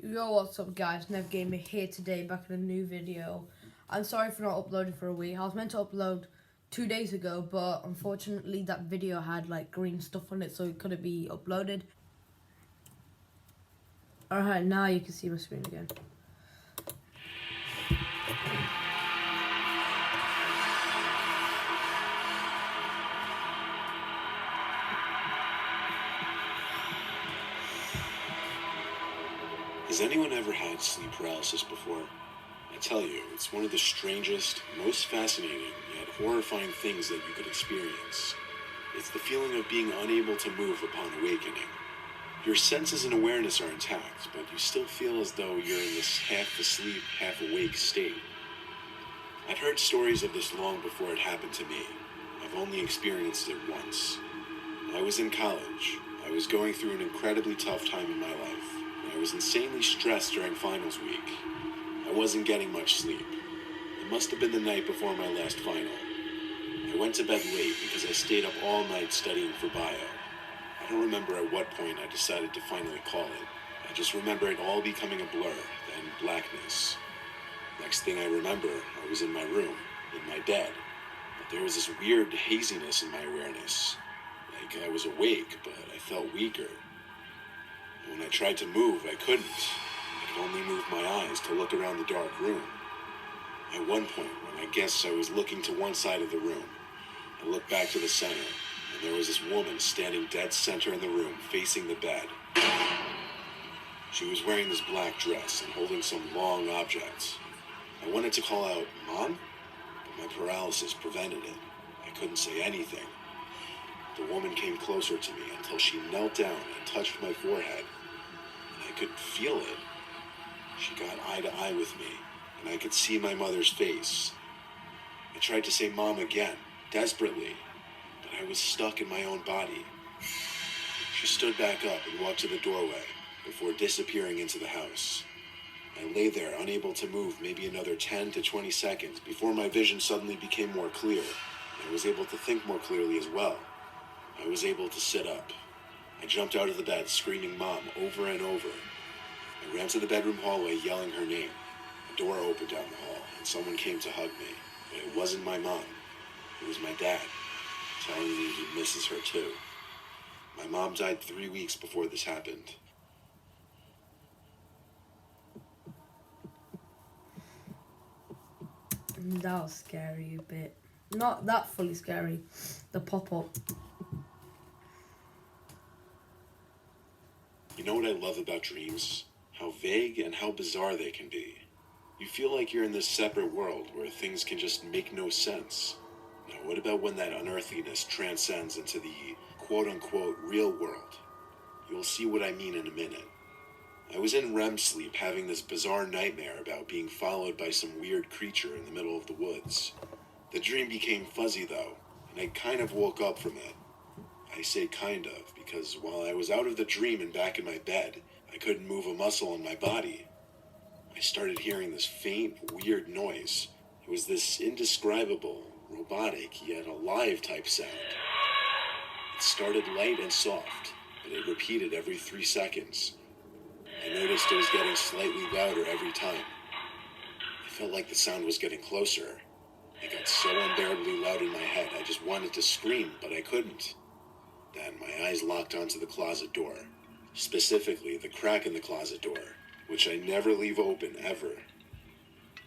Yo, what's up guys, NEV GAMER here today, back in a new video. I'm sorry for not uploading for a week. I was meant to upload 2 days ago, but unfortunately that video had like green stuff on it, so it couldn't be uploaded. Alright, now you can see my screen again. Has anyone ever had sleep paralysis before? I tell you, it's one of the strangest, most fascinating, yet horrifying things that you could experience. It's the feeling of being unable to move upon awakening. Your senses and awareness are intact, but you still feel as though you're in this half-asleep, half-awake state. I've heard stories of this long before it happened to me. I've only experienced it once. I was in college. I was going through an incredibly tough time in my life. I was insanely stressed during finals week. I wasn't getting much sleep. It must have been the night before my last final. I went to bed late because I stayed up all night studying for bio. I don't remember at what point I decided to finally call it. I just remember it all becoming a blur, then blackness. Next thing I remember, I was in my room, in my bed. But there was this weird haziness in my awareness. Like I was awake, but I felt weaker. When I tried to move, I couldn't. I could only move my eyes to look around the dark room. At one point, when I guess I was looking to one side of the room, I looked back to the center, and there was this woman standing dead center in the room, facing the bed. She was wearing this black dress and holding some long object. I wanted to call out, "Mom?" but my paralysis prevented it. I couldn't say anything. The woman came closer to me until she knelt down and touched my forehead. I could feel it. She got eye to eye with me, and I could see my mother's face. I tried to say "Mom" again, desperately, but I was stuck in my own body. She stood back up and walked to the doorway before disappearing into the house. I lay there, unable to move, maybe another 10 to 20 seconds before my vision suddenly became more clear. I was able to think more clearly as well. I was able to sit up. I jumped out of the bed, screaming "Mom" over and over. I ran to the bedroom hallway, yelling her name. A door opened down the hall, and someone came to hug me. But it wasn't my mom. It was my dad, telling me he misses her too. My mom died 3 weeks before this happened. That was scary a bit. Not that fully scary. The pop-up. You know what I love about dreams? How vague and how bizarre they can be. You feel like you're in this separate world where things can just make no sense. Now, what about when that unearthliness transcends into the quote-unquote real world? You'll see what I mean in a minute. I was in REM sleep having this bizarre nightmare about being followed by some weird creature in the middle of the woods. The dream became fuzzy though, and I kind of woke up from it. I say kind of, because while I was out of the dream and back in my bed, I couldn't move a muscle in my body. I started hearing this faint, weird noise. It was this indescribable, robotic, yet alive type sound. It started light and soft, but it repeated every 3 seconds. I noticed it was getting slightly louder every time. I felt like the sound was getting closer. It got so unbearably loud in my head, I just wanted to scream, but I couldn't. Then my eyes locked onto the closet door, specifically the crack in the closet door, which I never leave open, ever.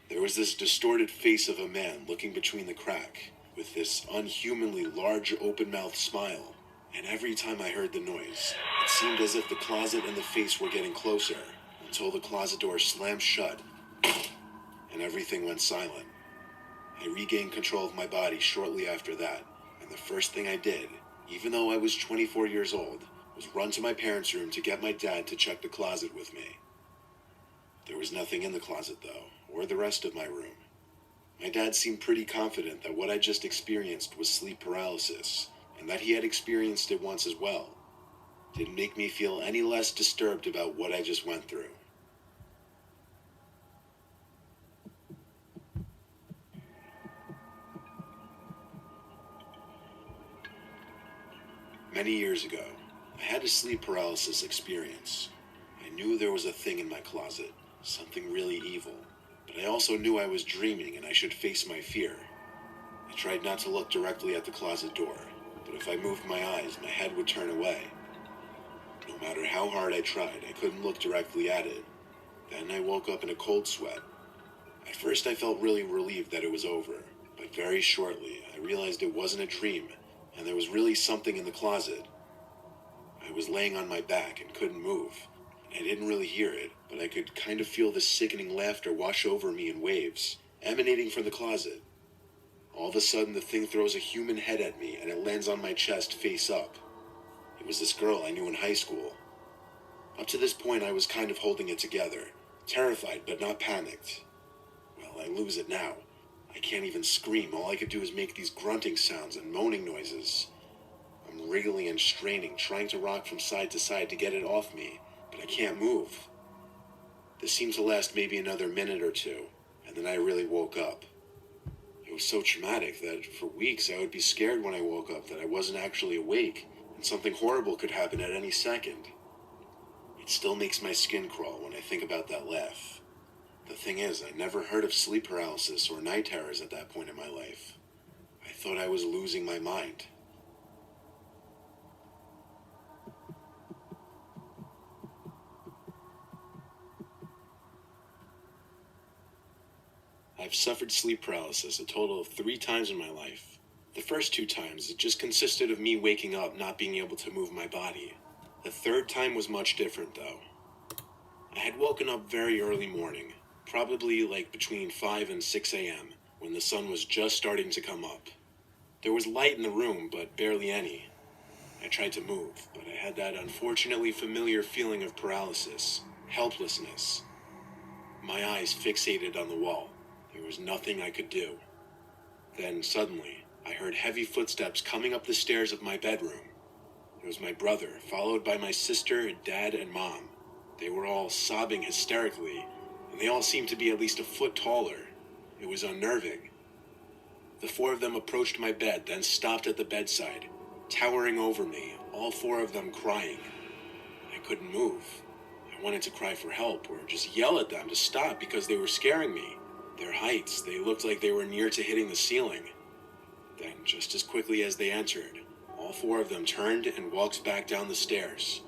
There was this distorted face of a man looking between the crack, with this unhumanly large open-mouthed smile, and every time I heard the noise, it seemed as if the closet and the face were getting closer, until the closet door slammed shut, and everything went silent. I regained control of my body shortly after that, and the first thing I did, even though I was 24 years old, was run to my parents' room to get my dad to check the closet with me. There was nothing in the closet though, or the rest of my room. My dad seemed pretty confident that what I just experienced was sleep paralysis, and that he had experienced it once as well. Didn't make me feel any less disturbed about what I just went through. Many years ago, I had a sleep paralysis experience. I knew there was a thing in my closet, something really evil. But I also knew I was dreaming and I should face my fear. I tried not to look directly at the closet door, but if I moved my eyes, my head would turn away. No matter how hard I tried, I couldn't look directly at it. Then I woke up in a cold sweat. At first I felt really relieved that it was over, but very shortly I realized it wasn't a dream, and there was really something in the closet. I was laying on my back and couldn't move. I didn't really hear it, but I could kind of feel the sickening laughter wash over me in waves, emanating from the closet. All of a sudden the thing throws a human head at me and it lands on my chest face up. It was this girl I knew in high school. Up to this point I was kind of holding it together, terrified but not panicked. Well, I lose it now. I can't even scream. All I could do is make these grunting sounds and moaning noises. I'm wriggling and straining, trying to rock from side to side to get it off me, but I can't move. This seemed to last maybe another minute or two, and then I really woke up. It was so traumatic that for weeks I would be scared when I woke up that I wasn't actually awake, and something horrible could happen at any second. It still makes my skin crawl when I think about that laugh. The thing is, I never heard of sleep paralysis or night terrors at that point in my life. I thought I was losing my mind. I've suffered sleep paralysis a total of 3 times in my life. The first 2 times, it just consisted of me waking up not being able to move my body. The third time was much different, though. I had woken up very early morning, probably like between 5 and 6 a.m., when the sun was just starting to come up. There was light in the room, but barely any. I tried to move, but I had that unfortunately familiar feeling of paralysis, helplessness. My eyes fixated on the wall. There was nothing I could do. Then, suddenly, I heard heavy footsteps coming up the stairs of my bedroom. It was my brother, followed by my sister, dad, and mom. They were all sobbing hysterically, and they all seemed to be at least a foot taller. It was unnerving. The 4 of them approached my bed, then stopped at the bedside, towering over me, all 4 of them crying. I couldn't move. I wanted to cry for help, or just yell at them to stop because they were scaring me. Their heights, they looked like they were near to hitting the ceiling. Then, just as quickly as they entered, all 4 of them turned and walked back down the stairs.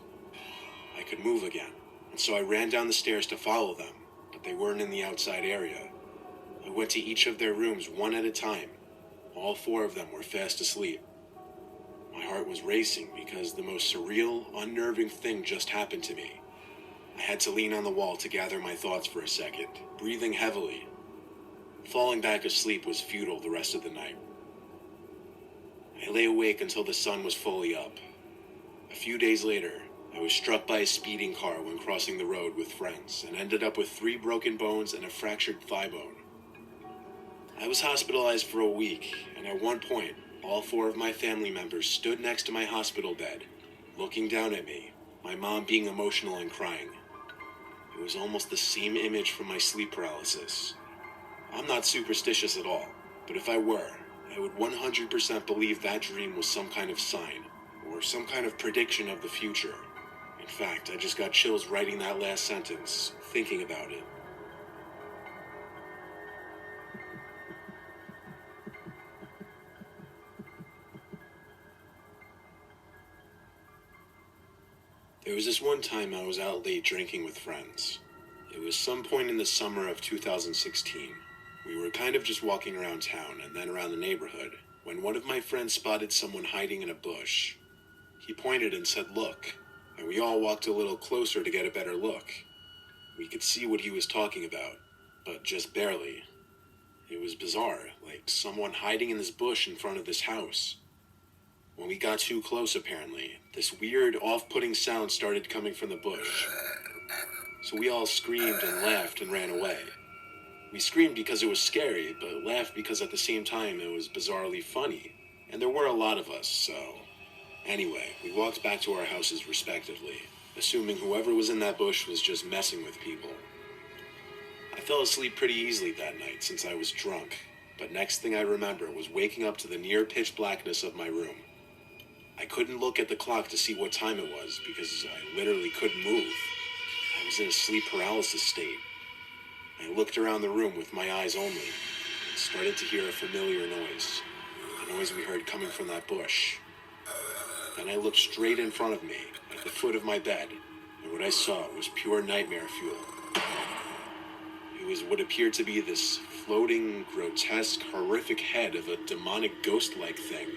I could move again, and so I ran down the stairs to follow them, but they weren't in the outside area. I went to each of their rooms one at a time. All 4 of them were fast asleep. My heart was racing because the most surreal, unnerving thing just happened to me. I had to lean on the wall to gather my thoughts for a second, breathing heavily. Falling back asleep was futile the rest of the night. I lay awake until the sun was fully up. A few days later, I was struck by a speeding car when crossing the road with friends and ended up with 3 broken bones and a fractured thigh bone. I was hospitalized for a week, and at one point, all 4 of my family members stood next to my hospital bed, looking down at me, my mom being emotional and crying. It was almost the same image from my sleep paralysis. I'm not superstitious at all, but if I were, I would 100% believe that dream was some kind of sign, or some kind of prediction of the future. In fact, I just got chills writing that last sentence, thinking about it. There was this one time I was out late drinking with friends. It was some point in the summer of 2016. We were kind of just walking around town and then around the neighborhood when one of my friends spotted someone hiding in a bush. He pointed and said, "Look," and we all walked a little closer to get a better look. We could see what he was talking about, but just barely. It was bizarre, like someone hiding in this bush in front of this house. When we got too close, apparently, this weird, off-putting sound started coming from the bush. So we all screamed and laughed and ran away. We screamed because it was scary, but laughed because at the same time it was bizarrely funny. And there were a lot of us, so... Anyway, we walked back to our houses respectively, assuming whoever was in that bush was just messing with people. I fell asleep pretty easily that night since I was drunk, but next thing I remember was waking up to the near pitch blackness of my room. I couldn't look at the clock to see what time it was because I literally couldn't move. I was in a sleep paralysis state. I looked around the room with my eyes only and started to hear a familiar noise, a noise we heard coming from that bush. Then I looked straight in front of me, at the foot of my bed, and what I saw was pure nightmare fuel. It was what appeared to be this floating, grotesque, horrific head of a demonic ghost-like thing.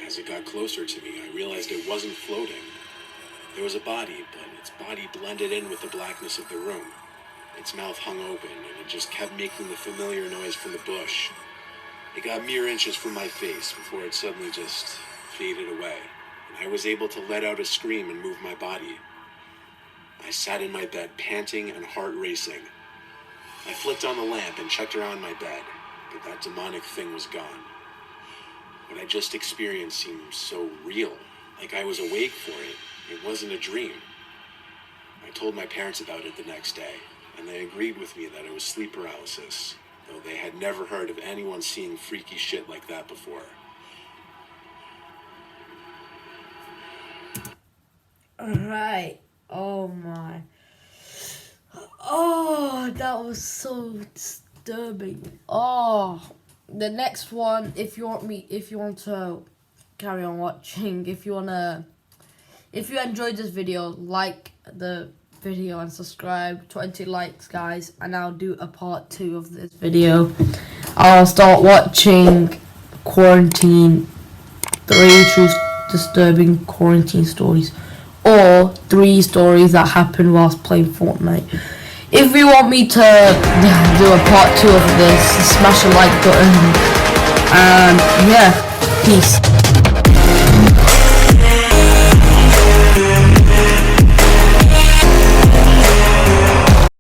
As it got closer to me, I realized it wasn't floating. There was a body, but its body blended in with the blackness of the room. Its mouth hung open, and it just kept making the familiar noise from the bush. It got mere inches from my face before it suddenly just faded away, and I was able to let out a scream and move my body. I sat in my bed, panting and heart racing. I flicked on the lamp and checked around my bed, but that demonic thing was gone. What I just experienced seemed so real, like I was awake for it. It wasn't a dream. I told my parents about it the next day, and they agreed with me that it was sleep paralysis, though they had never heard of anyone seeing freaky shit like that before. Alright. Oh my. Oh, that was so disturbing. Oh, the next one, if you want to carry on watching, if you enjoyed this video, like the video and subscribe. 20 likes, guys, and I'll do a part 2 of this video. I'll start watching Quarantine 3 True Disturbing Quarantine Stories, or 3 stories that happened whilst playing Fortnite. If you want me to do a part 2 of this, smash the like button, and yeah, peace.